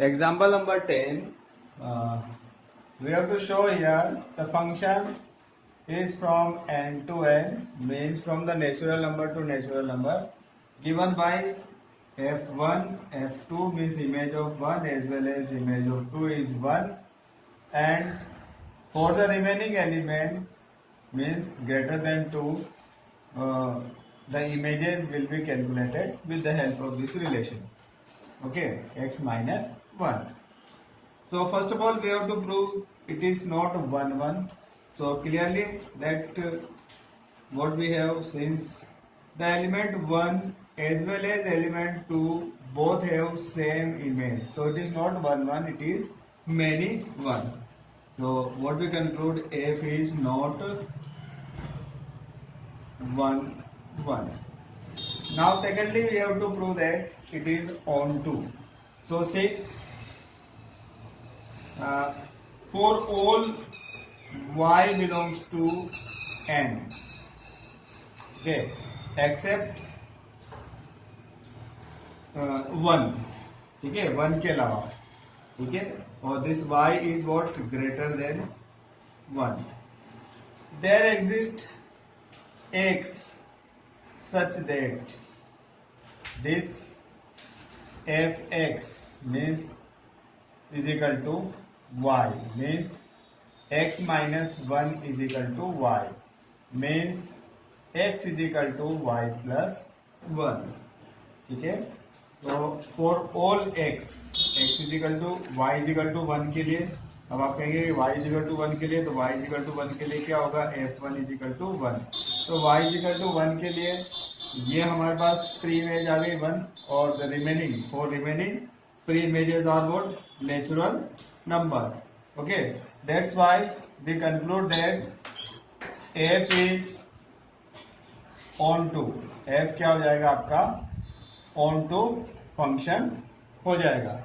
Example number 10. We have to show here the function is from n to n, means from the natural number to natural number, given by f1, f2 means image of 1 as well as image of 2 is 1, and for the remaining element means greater than 2, the images will be calculated with the help of this relation. Okay, x minus 1. So first of all we have to prove it is not 1 1. So clearly that what we have, since the element 1 as well as element 2 both have same image, so it is not 1 1, it is many 1. So what we conclude, f is not 1 1. Now secondly we have to prove that it is onto. So see, for all y belongs to n, okay, except 1, ठीक है, 1 के अलावा, ठीक है, और this y is what, greater than 1. There exists x such that this fx means is equal to y, means x minus 1 is equal to y, means x is equal to y plus 1, ठीक है. तो for all x is equal to y is equal to 1 के लिए, अब आप कहेंगे y is equal to 1 के लिए, तो y is equal to 1 के लिए क्या होगा, f1 is equal to 1. तो y is equal to 1 के लिए ये हमारे पास प्री इमेज आ गई 1, और the remaining, for remaining pre images are what, natural number. Okay, that's why we conclude that f is onto, f क्या हो जाएगा आपका, ऑन टू फंक्शन हो जाएगा.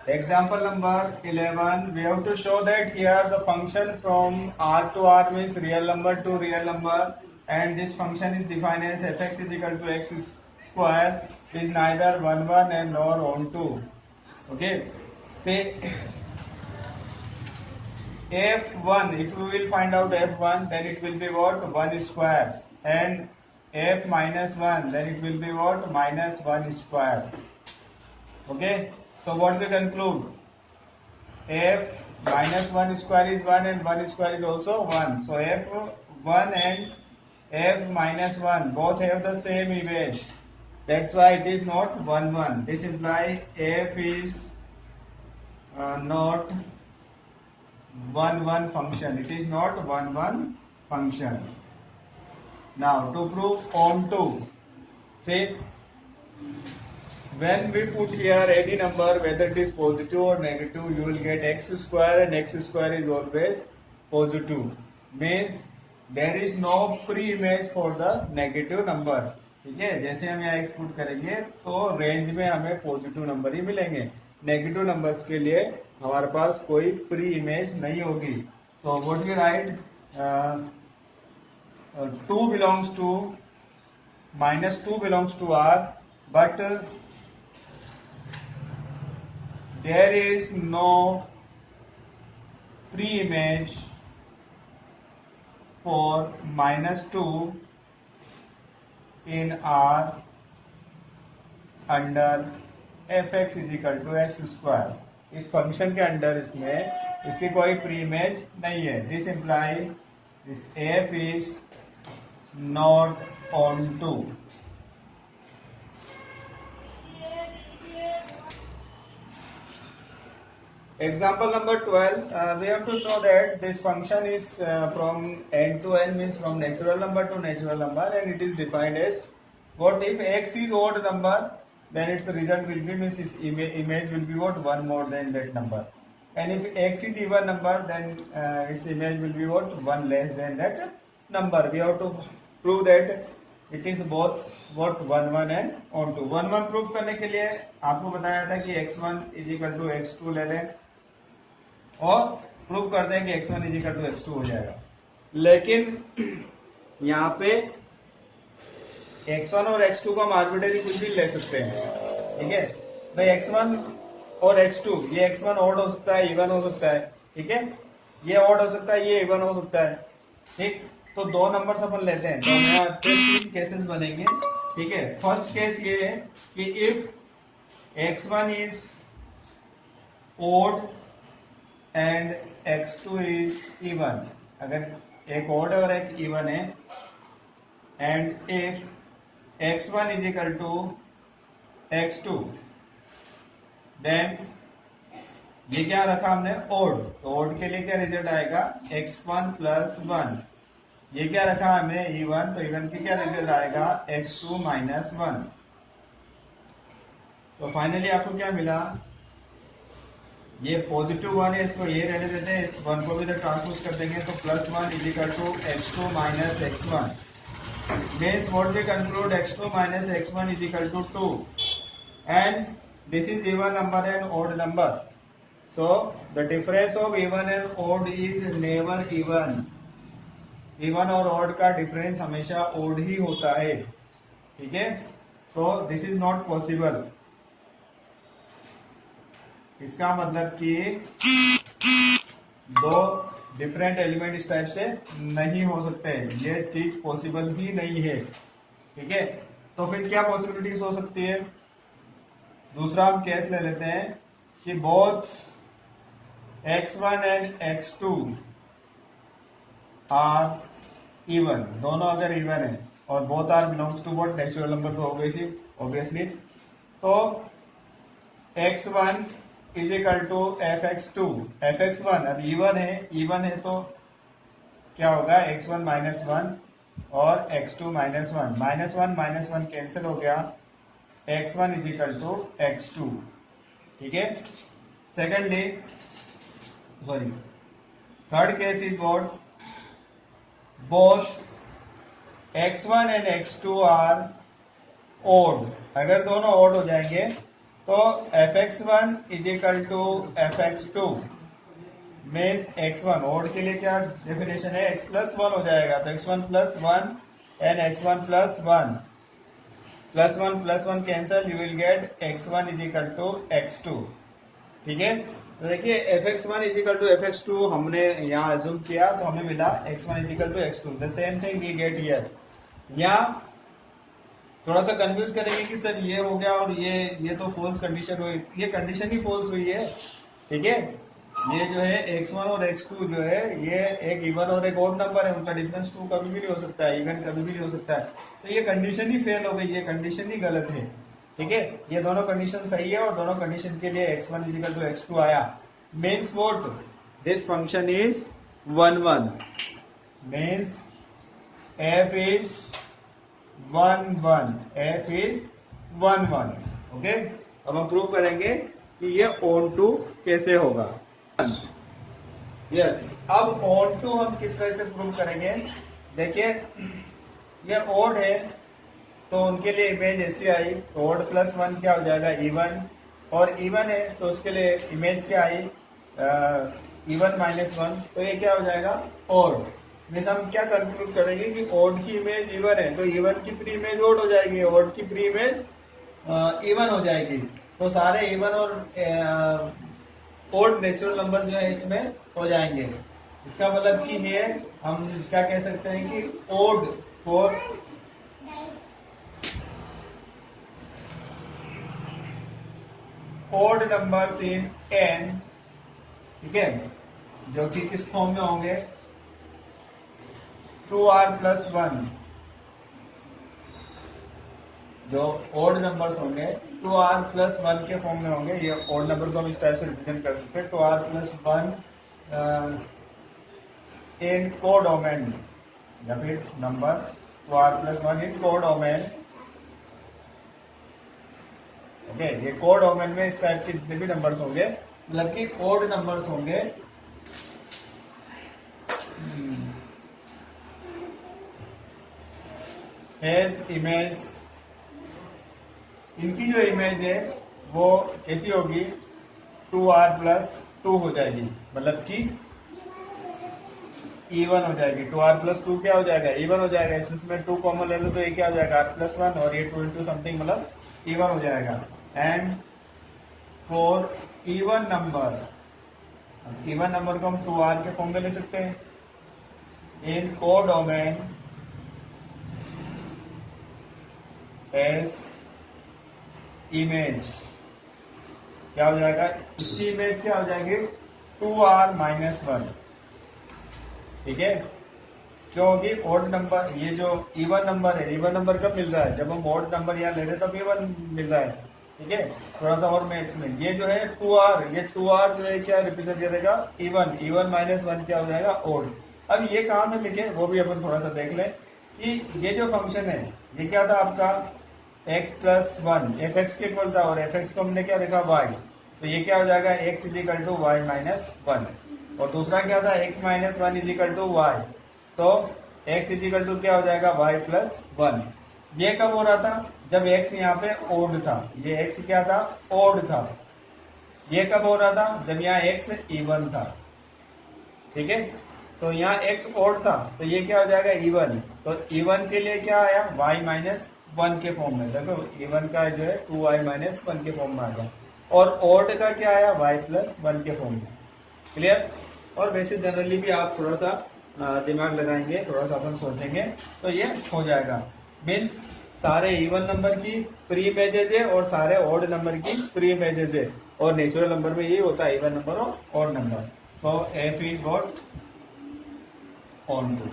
Example number 11, we have to show that here the function from R to R means real number to real number, and this function is defined as fx is equal to x square, is neither 1 1 and nor onto. Okay, say f1, if we will find out f1, then it will be what, 1 square, and f minus 1, then it will be what, minus 1 square. Okay, so what we conclude, f minus 1 square is 1 and 1 square is also 1. So f1 and f minus 1 both have the same image, that's why it is not 1 1. This implies f is not 1 1 function, it is not 1 1 function. Now to prove onto, say when we put here any number, whether it is positive or negative, you will get x square, and x square is always positive, means there is no pre-image for the negative number. ठीक है, जैसे हम यहाँ x put करेंगे तो range में हमें positive number ही मिलेंगे, नेगेटिव नंबर्स के लिए हमारे पास कोई प्री इमेज नहीं होगी. So what we write, 2 belongs to, minus 2 belongs to R, but there is no pre-image for minus 2 in R under fx is equal to x square. इस function के under इसमें इसकी कोई प्री इमेज नहीं है. This implies this f is not onto. Example number 12, we have to show that this function is from n to n, means from natural number to natural number, and it is defined as what, if x is odd number, then its result will be, means its image will be what, 1 more than that number, and if x is even number, then its image will be what, 1 less than that number. We have to prove that it is both what, 1 1 and onto. 1 1 prove करने के लिए आपको बताया था कि x1 is equal to x2 ले लें और प्रूव करते हैं कि x1 is equal to x2 हो जाएगा. लेकिन यहाँ पे x1 और x2 को हम आर्बिट्रेरी कुछ भी ले सकते हैं, ठीक है भाई। x1 और x2, ये x1 ऑड हो सकता है, इवन हो सकता है, ठीक है, ये ऑड हो सकता है, ये इवन हो सकता है, ठीक। तो दो नंबर अपन लेते हैं, तो यहाँ पे तीन केसेस बनेंगे, ठीक है। फर्स्ट केस ये है कि if x1 is odd and x2 is even, अगर एक ऑड और एक इवन है, and if x1 is equal to x2, then ये क्या रखा हमने, ओड, तो ओड के लिए क्या रिजल्ट आएगा, x1 प्लस 1। ये क्या रखा हमने, इवन, तो इवन की क्या रिजल्ट आएगा, x2 माइनस 1। तो फाइनली आपको क्या मिला, ये पॉजिटिव 1 है, इसको ये रहने देते हैं, इस 1 को भी तो ट्रांसपोज कर देंगे, तो plus 1 is equal to x2 minus x1। means what we conclude, x2 minus x1 is equal to 2, and this is even number and odd number, so the difference of even and odd is never even। even और odd का difference हमेशा odd ही होता है, ठीक है। तो this is not possible, इसका मतलब कि दो डिफरेंट एलिमेंट इस टाइप से नहीं हो सकते, ये चीज पॉसिबल ही नहीं है, ठीक है। तो फिर क्या पॉसिबिलिटीज हो सकती है, दूसरा हम केस ले लेते हैं कि both x1 and x2 are even, दोनों अगर इवन है और both are belongs to what, natural number, तो ऑब्वियसली तो x1 is equal to fx2, fx1 अब इवन है तो क्या होगा, x1 माइनस 1 और x2 minus 1, minus one cancel हो गया, x1 is equal to x2, ठीक है। Secondly sorry third case is what, both x1 and x2 are odd, अगर दोनों ओड हो जाएंगे तो fx1 is equal to fx2, means x1 odd के लिए क्या डेफिनेशन है, x प्लस 1 हो जाएगा, तो x1 plus 1 and x1 plus 1, plus 1 cancel, you will get x1 is equal to x2, ठीक है। तो देखिए fx1 is equal to fx2 हमने यहाँ अज्यूम किया, तो हमें मिला x1 is equal to x2, the same thing we get here. यहाँ थोड़ा सा कंफ्यूज करेंगे कि सर ये हो गया और ये तो फॉल्स कंडीशन हुई, ये कंडीशन ही फॉल्स हुई है, ठीक है। ये जो है x1 और x2 जो है ये एक इवन और एक ऑड नंबर है, उनका डिफरेंस 2 कभी भी नहीं हो सकता है, इवन कभी भी नहीं हो सकता है, तो ये कंडीशन ही फेल हो गई, ये कंडीशन ही गलत है, ठीक है। ये दोनों कंडीशन सही है और दोनों कंडीशन के लिए x1 is equal to x2 आया, means what, this function is 1 1, means f is 1 1, f is 1 1, okay. अब हम प्रूव करेंगे कि ये ऑन टू कैसे होगा, यस। अब ऑन टू हम किस तरह से प्रूव करेंगे, देखिए ये ऑड है तो उनके लिए इमेज ऐसी आई, ऑड प्लस 1 क्या हो जाएगा, इवन, और इवन है तो उसके लिए इमेज क्या आई, इवन माइनस 1, तो ये क्या हो जाएगा, ऑड। मीन्स हम क्या कंक्लूड करेंगे कि ओड की इमेज इवन है, तो इवन की प्री इमेज ओड हो जाएगी, ओड की प्री इमेज इवन हो जाएगी, तो सारे इवन और ओड नेचुरल नंबर जो है इसमें हो जाएंगे। इसका मतलब कि ये हम क्या कह सकते हैं कि odd for odd numbers in n, ठीक है, जो कि किस फॉर्म में होंगे, 2r प्लस 1, जो ओड नंबर्स होंगे 2r प्लस 1 के फॉर्म में होंगे, ये ओड नंबर को हम इस टाइप से रिप्रेजेंट कर सकते हैं, 2r प्लस 1 इन कोडोमेन, या फिर नंबर 2r प्लस 1 इन कोडोमेन, ओके। ये कोडोमेन में इस टाइप के जितने भी नंबर्स होंगे, मतलब कि ओड नंबर्स होंगे, इमेज, इनकी जो इमेज है वो कैसी होगी, 2r प्लस 2 हो जाएगी, मतलब कि इवन हो जाएगी। 2r प्लस 2 क्या हो जाएगा, इवन हो जाएगा। इसमें से मैं 2 कॉमन ले लूं तो ये क्या हो जाएगा, r प्लस 1, और ये 2 इंटू समथिंग मतलब इवन हो जाएगा। एंड फॉर इवन नंबर को हम 2r के फॉर्म में ले सकते हैं। इन कोडोमेन एस इमेज क्या हो जाएगा, इसकी इमेज क्या हो जाएगी, 2r माइनस 1। ठीक है, क्योंकि ऑड नंबर, ये जो इवन नंबर है, इवन नंबर कब मिल रहा है, जब हम ऑड नंबर यहाँ ले रहे हैं तब इवन मिल रहा है। ठीक है, थोड़ा सा और मैथ्स में ये जो है 2r, ये 2r जो है क्या रिप्रेजेंट करेगा, इवन माइनस 1 क्या हो जाएगा, ऑड। अब ये कहां से लिखे वो भी अपन थोड़ा सा देख लें कि ये जो फंक्शन है ये क्या था आपका, x प्लस 1 एफ एक्स के इक्वल था, और एफ एक्स को हमने क्या लिखा, y। तो ये क्या हो जाएगा, x is equal to y minus 1। और दूसरा क्या था, x minus 1 is equal to y. तो x इज इक्वल टू क्या हो जाएगा, y प्लस 1। ये कब हो रहा था, जब x यहाँ पे ओड था। ये x क्या था, ओड था। ये कब हो रहा था, जब यहाँ x इवन था। ठीक है, तो यहाँ x ओड था तो ये क्या हो जाएगा, इवन। तो इवन के लिए क्या आया, y माइनस 1 के फॉर्म में। देखो इवन का जो है 2y माइनस 1 के फॉर्म में आ गया, और ओड का क्या आया, y प्लस 1 के फॉर्म में। क्लियर। और वैसे जनरली भी आप थोड़ा सा दिमाग लगाएंगे, थोड़ा सा अपन सोचेंगे तो ये हो जाएगा। मीन्स सारे इवन नंबर की प्री इमेजेज है और सारे ऑड नंबर की प्री इमेजेज है, और नेचुरल नंबर में ये होता है इवन नंबर और ऑड नंबर। तो f is what, onto.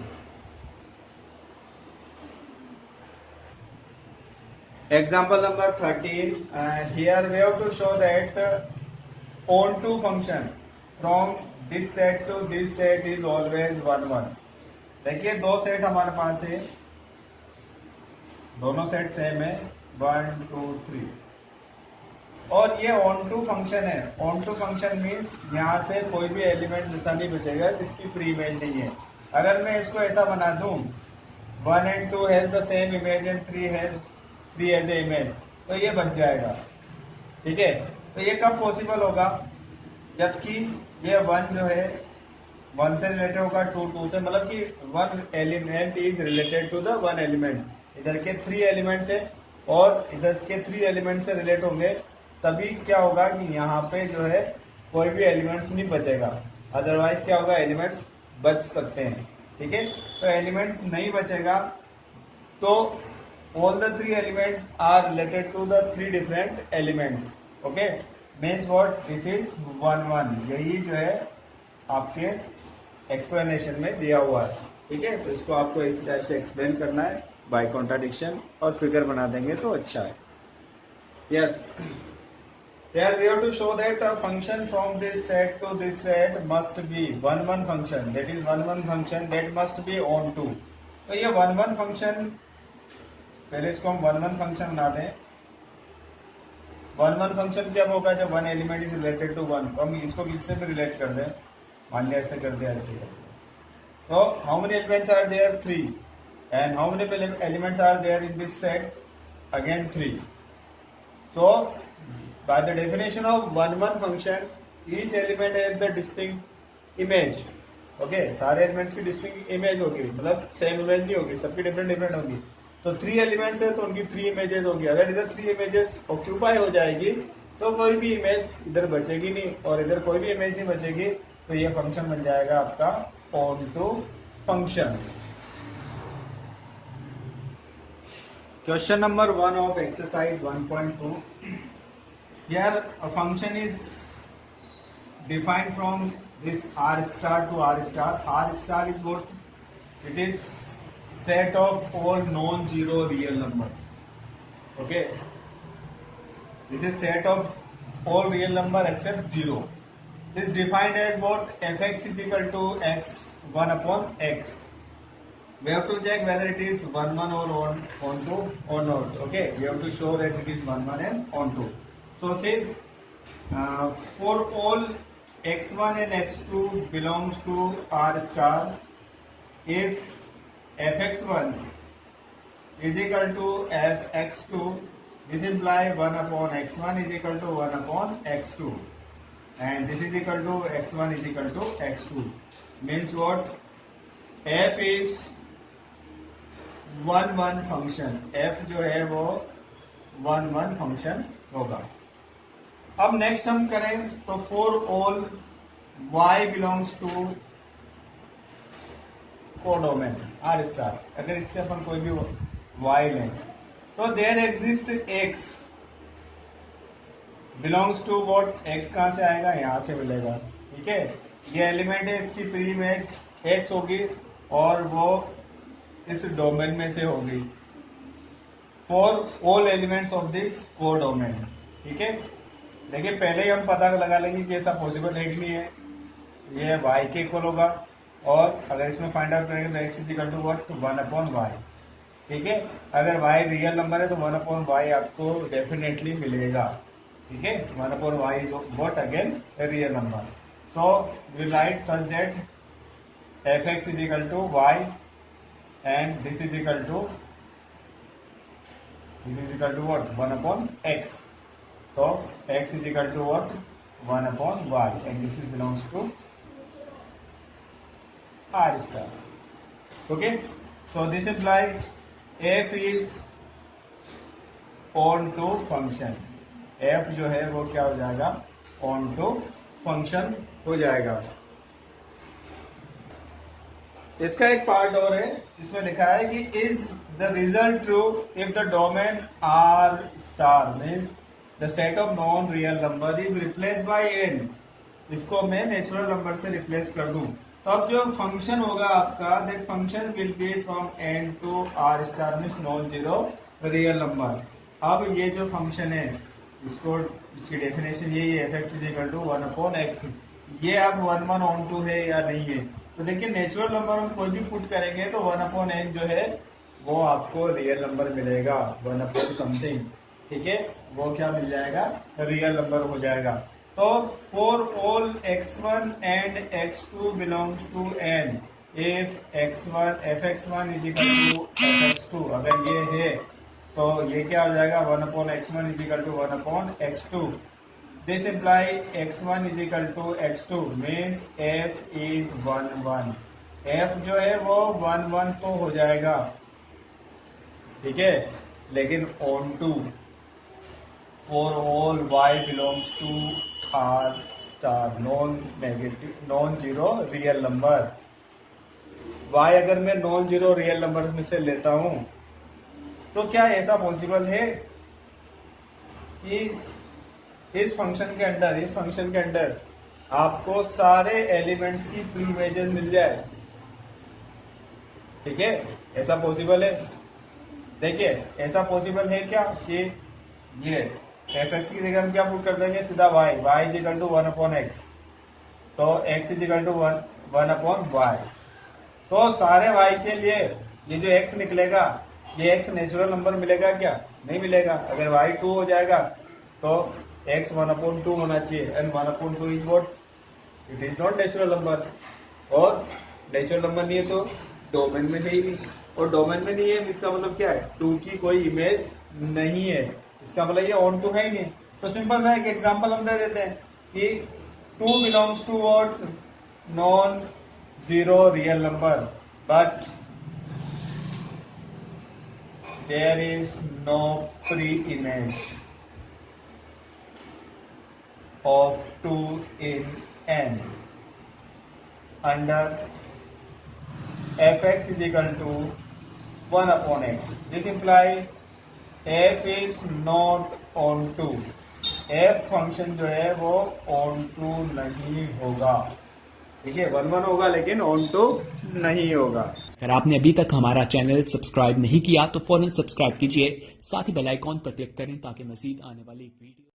Example number 13, and here we have to show that onto function from this set to this set is always 1 1। देखिए दो सेट हमारे पास है, दोनों सेट सेम है, 1 2 3, और ये ऑन टू फंक्शन है। ऑन टू फंक्शन मीन्स यहाँ से कोई भी एलिमेंट ऐसा नहीं बचेगा जिसकी प्री इमेज नहीं है। अगर मैं इसको ऐसा बना दूं, 1 and 2 has the same image and 3 as a image, तो ये बच जाएगा। ठीक है, तो ये कब पॉसिबल होगा, जबकि ये 1 जो है 1 से रिलेटेड होगा, 2 2 से, मतलब कि 1 element is related to the 1 element. इधर के 3 एलिमेंट्स है और इधर के 3 एलिमेंट से रिलेट होंगे, तभी क्या होगा कि यहाँ पे जो है कोई भी एलिमेंट नहीं बचेगा। अदरवाइज क्या होगा, एलिमेंट्स बच सकते हैं। ठीक है, तो एलिमेंट्स नहीं बचेगा तो all the 3 elements are related to the 3 different elements। okay, means what, this is 1 1। यही जो है आपके एक्सप्लेनेशन में दिया हुआ है। ठीक है, तो इसको आपको इस टाइप से एक्सप्लेन करना है बाय कॉन्ट्राडिक्शन, और फिगर बना देंगे तो अच्छा है। Yes, here we have to show that a function from this set to this set must be 1 1 function, that is 1 1 function that must be on to। तो ये 1 1 फंक्शन, पहले इसको हम 1 1 फंक्शन बना दें। 1 1 फंक्शन क्या होगा, जब 1 एलिमेंट इज रिलेटेड टू 1, तो हम इसको किससे भी रिलेट कर दें, मान लिया ऐसे कर दिया, ऐसे कर दिया। तो how many elements are there, 3, and how many elements are there in this set, again 3। So by the definition of 1 1 function, each element has the distinct image. Okay, सारे एलिमेंट्स की डिस्टिंक्ट इमेज होगी, मतलब same image नहीं होगी, सबकी different different होगी। तो 3 elements है तो उनकी 3 इमेजेस होगी। अगर इधर 3 इमेजेस ऑक्यूपाई हो जाएगी तो कोई भी इमेज इधर बचेगी नहीं, और इधर कोई भी इमेज नहीं बचेगी, तो ये फंक्शन बन जाएगा आपका onto function. Question number 1 of exercise 1.2। Here a function is defined from this r star to r star। r star is what, it is set of all non-zero real numbers। okay, this is set of all real number except 0। is defined as what, fx is equal to x 1 upon x। we have to check whether it is 1 1 or on to or not। okay, we have to show that it is 1 1 and on to। so say for all x1 and x2 belongs to r star, if fx1 is equal to fx2, this implies 1 upon x1 is equal to 1 upon x2, and this is equal to x1 is equal to x2। means what, f is 1 function, f जो है वो 1 function होगा। अब next हम करें तो for all y belongs to codomain R star, अगर इससे अपन कोई भी y लें तो there exist x belongs to what, x कहां से आएगा, यहां से मिलेगा। ठीक है, ये एलिमेंट है, इसकी प्री इमेज x होगी और वो इस डोमेन में से होगी for all elements of this codomain. ठीक है, देखिए पहले ही हम पता लगा लेंगे कि ऐसा पॉसिबल है कि नहीं है, ये y के इक्वल होगा और अगर इसमें फाइंड आउट करेंगे तो x is equal to what 1/y। ठीक है, अगर y रियल नंबर है तो 1/y आपको डेफिनेटली मिलेगा। ठीक है, 1/y is what again real number. So we write such that fx is equal to y and this is equal to what 1/x। तो x is equal to what 1/y and this is belongs to r star. Okay, so this implies f is on to function, f जो है वो क्या हो जाएगा on to function हो जाएगा। इसका एक पार्ट और है, इसमें लिखा है कि is the result true if the domain r star means the set of non real number is replaced by n। इसको मैं नेचुरल नंबर से रिप्लेस कर दूं तो अब जो फंक्शन होगा आपका that function will be from n to r star means non zero real number. अब ये जो फंक्शन है इसको, इसकी डेफिनेशन यही है f(x = 1/x। ये अब 1 ऑन टू है या नहीं है, तो देखिए नेचुरल नंबर हम कोई भी पुट करेंगे तो 1/n जो है वो आपको रियल नंबर मिलेगा 1/something। ठीक है, वो क्या मिल जाएगा रियल नंबर हो जाएगा। तो for all x1 and x2 belongs to n if fx1 is equal to fx2, अगर ये है तो ये क्या हो जाएगा 1/x1 is equal to 1/x2। This imply x1 is equal to x2 means f is 1 f जो है वो 1 तो हो जाएगा। ठीक है, लेकिन onto for all y belongs to r star non zero real number। y अगर मैं नॉन जीरो रियल नंबर में से लेता हूं तो क्या ऐसा पॉसिबल है कि इस फंक्शन के अंदर आपको सारे एलिमेंट्स की प्री इमेजेस मिल जाए। ठीक है, ऐसा पॉसिबल है। देखिए ऐसा पॉसिबल है क्या कि ये fx की जगह हम क्या पुट कर देंगे सीधा y is equal to 1/x, तो x is equal to 1/y। तो सारे y के लिए ये जो x निकलेगा ये x नेचुरल नंबर मिलेगा क्या, नहीं मिलेगा। अगर y 2 हो जाएगा तो x 1/2 होना चाहिए and 1/2 is what, it is not natural number. और नेचुरल नंबर नहीं है तो डोमेन में नहीं, और डोमेन में नहीं है इसका मतलब क्या है 2 की कोई इमेज नहीं है, इसका मतलब ये ऑन टू है ही नहीं। तो सिंपल सा एक एग्जांपल हम दे देते हैं कि 2 belongs to what non zero real number but there is no pre image of 2 in n under fx is equal to 1/x। This implies f is not on to, f function जो है वो on to नहीं होगा। ठीक है, 1 होगा लेकिन on to नहीं होगा। अगर आपने अभी तक हमारा चैनल सब्सक्राइब नहीं किया तो फौरन सब्सक्राइब कीजिए, साथ ही बेल आइकॉन पर क्लिक करें ताकि मजीद आने वाली वीडियो